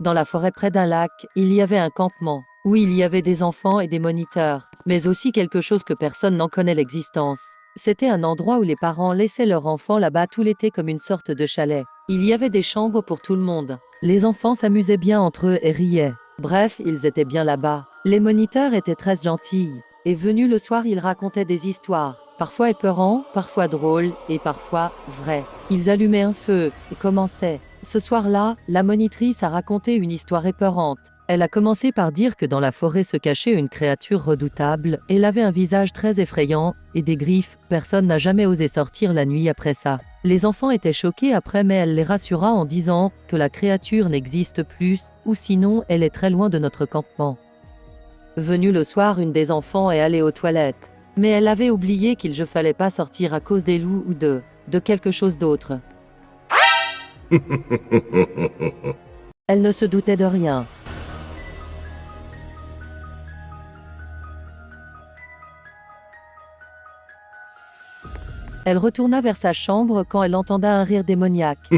Dans la forêt près d'un lac, il y avait un campement, où il y avait des enfants et des moniteurs, mais aussi quelque chose que personne n'en connaît l'existence. C'était un endroit où les parents laissaient leurs enfants là-bas tout l'été comme une sorte de chalet. Il y avait des chambres pour tout le monde. Les enfants s'amusaient bien entre eux et riaient. Bref, ils étaient bien là-bas. Les moniteurs étaient très gentils. Et venus le soir, ils racontaient des histoires, parfois épeurants, parfois drôles et parfois vrais. Ils allumaient un feu et commençaient. Ce soir-là, la monitrice a raconté une histoire épeurante. Elle a commencé par dire que dans la forêt se cachait une créature redoutable. Elle avait un visage très effrayant et des griffes. Personne n'a jamais osé sortir la nuit après ça. Les enfants étaient choqués après, mais elle les rassura en disant que la créature n'existe plus, ou sinon elle est très loin de notre campement. Venue le soir, une des enfants est allée aux toilettes. Mais elle avait oublié qu'il ne fallait pas sortir à cause des loups ou de quelque chose d'autre. Elle ne se doutait de rien. Elle retourna vers sa chambre quand elle entenda un rire démoniaque.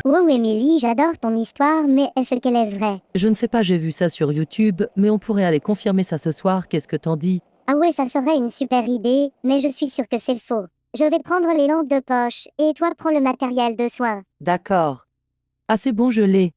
Wow Emily, j'adore ton histoire, mais est-ce qu'elle est vraie? Je ne sais pas, j'ai vu ça sur YouTube, mais on pourrait aller confirmer ça ce soir, qu'est-ce que t'en dis? Ah ouais, ça serait une super idée, mais je suis sûre que c'est faux. Je vais prendre les lampes de poche, et toi prends le matériel de soin. D'accord. Ah c'est bon, je l'ai.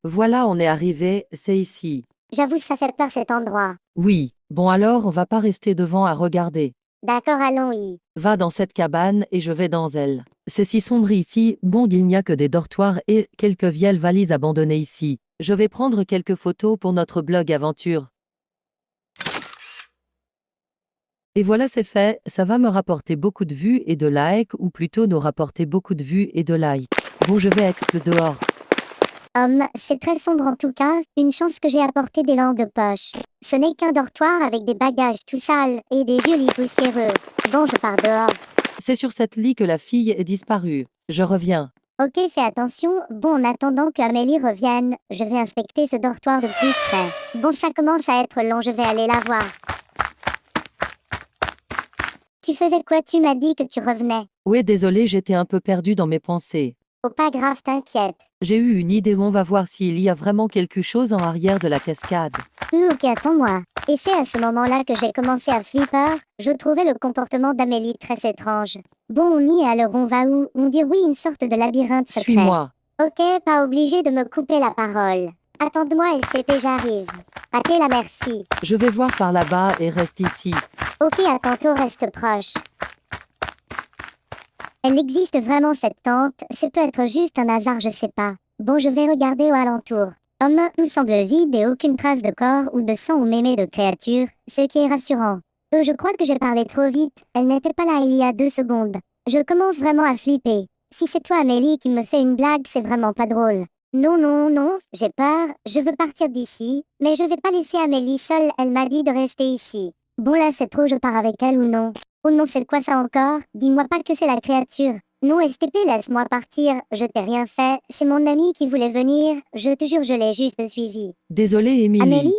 Voilà, on est arrivé, c'est ici. J'avoue, ça fait peur cet endroit. Oui, bon alors on va pas rester devant à regarder. D'accord, allons-y. Va dans cette cabane et je vais dans elle. C'est si sombre ici, bon il n'y a que des dortoirs et quelques vieilles valises abandonnées ici. Je vais prendre quelques photos pour notre blog aventure. Et voilà c'est fait, ça va me rapporter beaucoup de vues et de likes, ou plutôt nous rapporter beaucoup de vues et de likes. Bon je vais explorer dehors. C'est très sombre en tout cas, une chance que j'ai apporté des lampes de poche. Ce n'est qu'un dortoir avec des bagages tout sales et des vieux lits poussiéreux. Bon, je pars dehors. C'est sur cette lit que la fille est disparue. Je reviens. Ok, fais attention. Bon, en attendant que Amélie revienne, je vais inspecter ce dortoir de plus près. Bon, ça commence à être long, je vais aller la voir. Tu faisais quoi? Tu m'as dit que tu revenais. Oui désolé, j'étais un peu perdue dans mes pensées. Oh, pas grave, t'inquiète. J'ai eu une idée, on va voir s'il y a vraiment quelque chose en arrière de la cascade. Ok, attends-moi. Et c'est à ce moment-là que j'ai commencé à flipper. Je trouvais le comportement d'Amélie très étrange. Bon, on y est, alors on va où? On dit oui, une sorte de labyrinthe secret. Suis-moi. Ok, pas obligé de me couper la parole. Attends-moi, STP, j'arrive. Pâté la merci. Je vais voir par là-bas et reste ici. Ok, à tantôt, reste proche. Elle existe vraiment cette tente, c'est peut-être juste un hasard, je sais pas. Bon, je vais regarder au alentour. Tout semble vide et aucune trace de corps ou de sang ou mémé de créature, ce qui est rassurant. Je crois que j'ai parlé trop vite. Elle n'était pas là il y a 2 secondes. Je commence vraiment à flipper. Si c'est toi, Amélie, qui me fait une blague, c'est vraiment pas drôle. Non, non, non, j'ai peur. Je veux partir d'ici. Mais je vais pas laisser Amélie seule. Elle m'a dit de rester ici. Bon là, c'est trop, je pars avec elle ou non? Oh non, c'est quoi ça encore? Dis-moi pas que c'est la créature. Non, STP, laisse-moi partir. Je t'ai rien fait. C'est mon ami qui voulait venir. Je te jure, je l'ai juste suivi. Désolée, Émilie. Amélie?